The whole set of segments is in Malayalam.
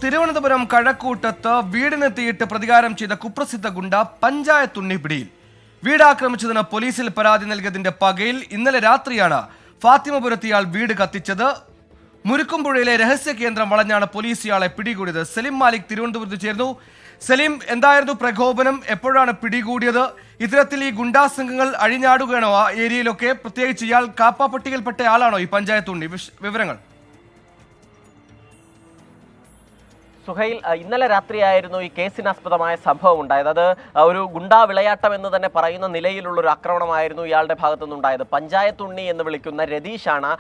തിരുവനന്തപുരം കഴക്കൂട്ടത്ത് വീടിന് തീയിട്ട് പ്രതികാരം ചെയ്ത കുപ്രസിദ്ധ ഗുണ്ട പഞ്ചായത്ത് ഉണ്ണി പിടിയിൽ. വീടാക്രമിച്ചതിന് പോലീസിൽ പരാതി നൽകിയതിന്റെ പകയിൽ ഇന്നലെ രാത്രിയാണ് ഫാത്തിമപുരത്തിയാൾ വീട് കത്തിച്ചത്. മുരുക്കുംപുഴയിലെ രഹസ്യ കേന്ദ്രം വളഞ്ഞാണ് പോലീസ് ഇയാളെ പിടികൂടിയത്. സലിം മാലിക് തിരുവനന്തപുരത്ത് ചേർന്നു. സലീം, എന്തായിരുന്നു പ്രകോപനം? എപ്പോഴാണ് പിടികൂടിയത്? ഇത്തരത്തിൽ ഈ ഗുണ്ടാ സംഘങ്ങൾ അഴിഞ്ഞാടുകയാണോ ആ ഏരിയയിലൊക്കെ? പ്രത്യേകിച്ച് ഇയാൾ കാപ്പ പട്ടികയിൽപ്പെട്ട ആളാണോ ഈ പഞ്ചായത്ത് ഉണ്ണി? വിവരങ്ങൾ. സുഹൈൽ, ഇന്നലെ രാത്രിയായിരുന്നു ഈ കേസിനാസ്പദമായ സംഭവം ഉണ്ടായത്. അത് ഒരു ഗുണ്ടാ വിളയാട്ടം എന്ന് തന്നെ പറയുന്ന നിലയിലുള്ള ഒരു ആക്രമണമായിരുന്നു ഇയാളുടെ ഭാഗത്തു നിന്നുണ്ടായത്. പഞ്ചായത്ത് ഉണ്ണി എന്ന് വിളിക്കുന്ന രതീഷാണ്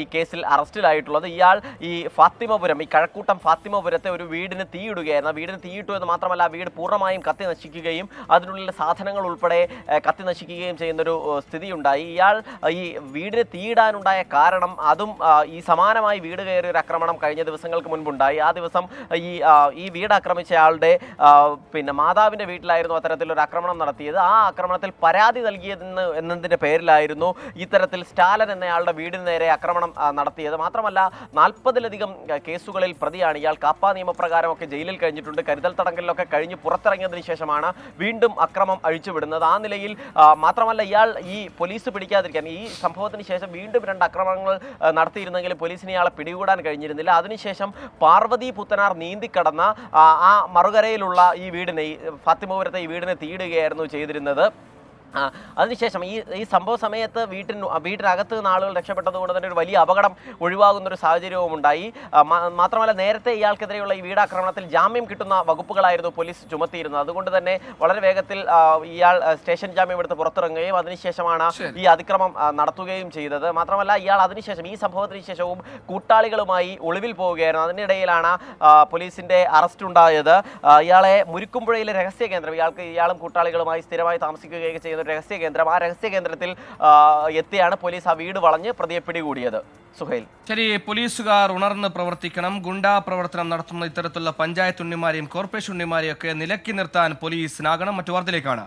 ഈ കേസിൽ അറസ്റ്റിലായിട്ടുള്ളത്. ഇയാൾ ഈ ഫാത്തിമപുരം, ഈ കഴക്കൂട്ടം ഫാത്തിമപുരത്തെ ഒരു വീടിന് തീയിടുകയായിരുന്നു. വീടിന് തീയിട്ടു എന്ന് മാത്രമല്ല, ആ വീട് പൂർണ്ണമായും കത്തി നശിക്കുകയും അതിനുള്ളിലെ സാധനങ്ങൾ ഉൾപ്പെടെ കത്തി നശിക്കുകയും ചെയ്യുന്നൊരു സ്ഥിതിയുണ്ടായി. ഇയാൾ ഈ വീടിന് തീയിടാനുണ്ടായ കാരണം അതും ഈ സമാനമായി വീട് കയറിയ ഒരു ആക്രമണം കഴിഞ്ഞ ദിവസങ്ങൾക്ക് മുൻപുണ്ടായി. ആ ദിവസം ഈ വീട് ആക്രമിച്ച ആളുടെ മാതാവിന്റെ വീട്ടിലായിരുന്നു അത്തരത്തിലൊരു ആക്രമണം നടത്തിയത്. ആ ആക്രമണത്തിൽ പരാതി എന്നതിന്റെ പേരിലായിരുന്നു ഇത്തരത്തിൽ സ്റ്റാലൻ എന്നയാളുടെ വീടിന് നേരെ ആക്രമണം നടത്തിയത്. മാത്രമല്ല 40-ലധികം കേസുകളിൽ പ്രതിയാണ് ഇയാൾ. കാപ്പ നിയമപ്രകാരമൊക്കെ ജയിലിൽ കഴിഞ്ഞിട്ടുണ്ട്. കരുതൽ തടങ്കലിലൊക്കെ കഴിഞ്ഞ് പുറത്തിറങ്ങിയതിനു ശേഷമാണ് വീണ്ടും അക്രമം അഴിച്ചുവിടുന്നത്. ആ നിലയിൽ മാത്രമല്ല, ഇയാൾ ഈ പോലീസ് പിടിക്കാതിരിക്കാൻ ഈ സംഭവത്തിന് ശേഷം വീണ്ടും 2 ആക്രമണങ്ങൾ നടത്തിയിരുന്നെങ്കിലും പോലീസിന് ഇയാളെ പിടികൂടാൻ കഴിഞ്ഞിരുന്നില്ല. അതിനുശേഷം പാർവതി പുത്തനാർ നീന്തിക്കടന്ന ആ മറുകരയിലുള്ള ഈ വീടിനെ, ഫാത്തിമപുരത്തെ ഈ വീടിനെ തീയിടുകയായിരുന്നു ചെയ്തിരുന്നത്. അതിനുശേഷം ഈ സംഭവ സമയത്ത് വീട്ടിനകത്ത് നിന്ന് ആളുകൾ രക്ഷപ്പെട്ടതുകൊണ്ട് തന്നെ ഒരു വലിയ അപകടം ഒഴിവാകുന്നൊരു സാഹചര്യവും ഉണ്ടായി. മാത്രമല്ല, നേരത്തെ ഇയാൾക്കെതിരെയുള്ള ഈ വീടാക്രമണത്തിൽ ജാമ്യം കിട്ടുന്ന വകുപ്പുകളായിരുന്നു പോലീസ് ചുമത്തിയിരുന്നത്. അതുകൊണ്ട് തന്നെ വളരെ വേഗത്തിൽ ഇയാൾ സ്റ്റേഷൻ ജാമ്യം എടുത്ത് പുറത്തിറങ്ങുകയും അതിനുശേഷമാണ് ഈ അതിക്രമം നടത്തുകയും ചെയ്തത്. മാത്രമല്ല, ഇയാൾ അതിനുശേഷം ഈ സംഭവത്തിന് ശേഷവും കൂട്ടാളികളുമായി ഒളിവിൽ പോവുകയായിരുന്നു. അതിനിടയിലാണ് പോലീസിന്റെ അറസ്റ്റ് ഉണ്ടായത്. ഇയാളെ മുരുക്കുംപുഴയിലെ രഹസ്യ കേന്ദ്രം, ഇയാളും കൂട്ടാളികളുമായി സ്ഥിരമായി താമസിക്കുകയൊക്കെ ചെയ്യുന്ന രഹസ്യ കേന്ദ്രം, ആ രഹസ്യ കേന്ദ്രത്തിൽ എത്തിയാണ് പോലീസ് ആ വീട് വളഞ്ഞ് പ്രതിയെ പിടികൂടിയത്. സുഹൈൽ, ശരി, പോലീസുകാർ ഉണർന്ന് പ്രവർത്തിക്കണം. ഗുണ്ടാ പ്രവർത്തനം നടത്തുന്ന ഇത്തരത്തിലുള്ള പഞ്ചായത്ത് ഉണ്ണിമാരെയും കോർപ്പറേഷൻ ഉണ്ണിമാരെയും ഒക്കെ നിലക്കി നിർത്താൻ പോലീസിനാകണം. മറ്റു വാർത്തയിലേക്കാണ്.